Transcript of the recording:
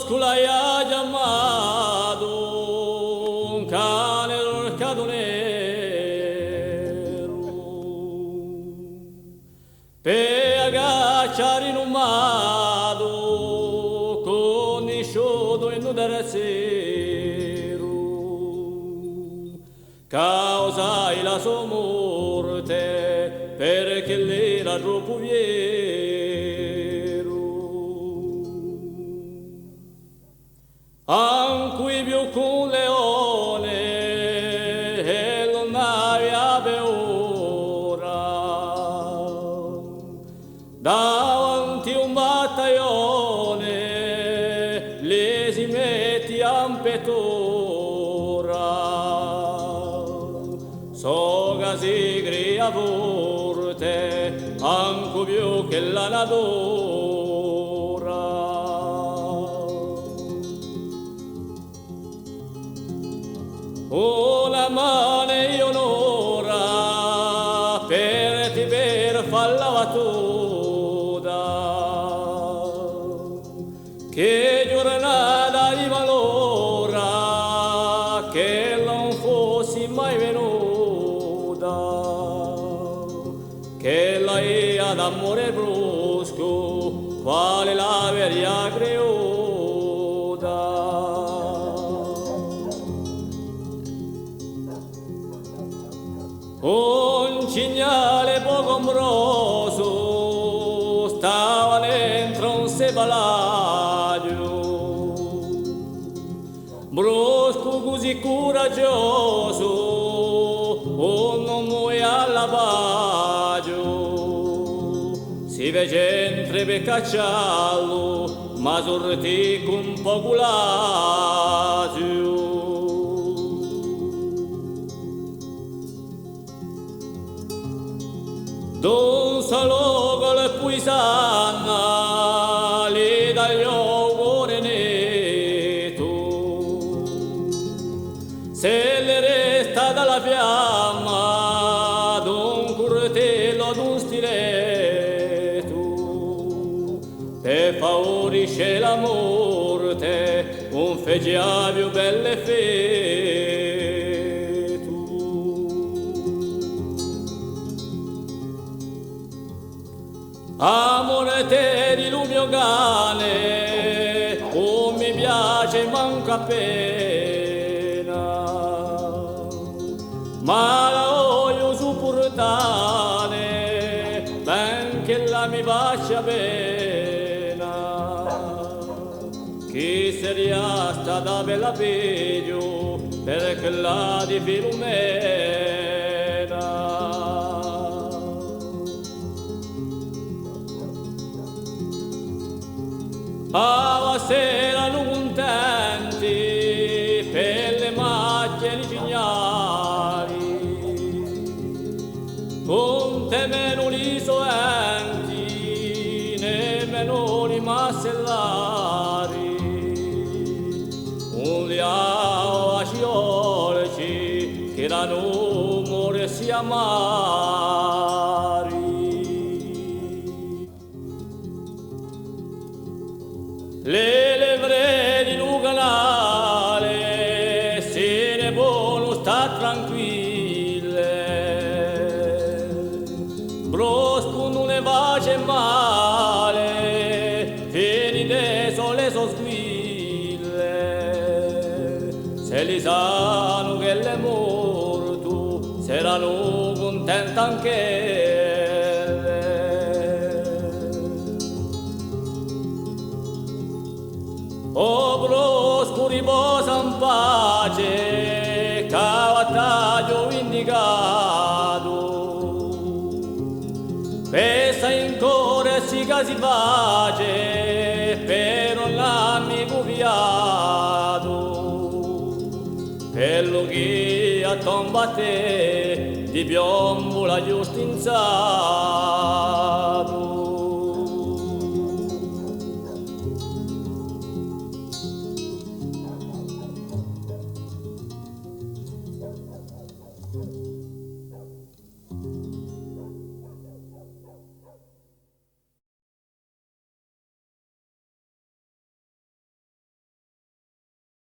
broscula ha chiamato un cane orcato nero per agacciare in un mato con il sciotto in un terrazero causai la sua morte perché l'era troppo vero. Anche più con leone e non aveva ora davanti un battaglione le si metti a pettora so che si crea forte anche più che la natura. Una mano e un'ora per ti per farla battuta che giornata di malora che non fossi mai venuta che la ia d'amore brusco quale la veria creuta. Un cignale poco ombroso stava dentro un sebalaggio brusco così coraggioso un uomo e all'abbaggio si vede entre per cacciarlo ma sortì con poco l'agio. Don salò con le puisanna li tagliò cuore netto se le resta dalla fiamma d'un curtello d'un stiletto per favorisce la morte un fece più belle fette. Amore te di lumio cane, oh mi piace manca appena, ma la voglio supportare, ben che la mi faccia pena, chi seria stata bella peggio, perché la di Filumena. A sera non contenti per le macchie di cignali con te meno li soenti nemmeno li macellari un liao a sciolci che da numore si amari. Le levre di un canale se ne buono sta tranquille brosco non ne face male finite sole so squille se li sanno che l'è morto saranno contenta anche. O brosco riposa in pace, cavataglio indicato, pesa in cuore si casi pace, per un amico fiato, quello che a tomba te di piombo l'ha giusto inzato.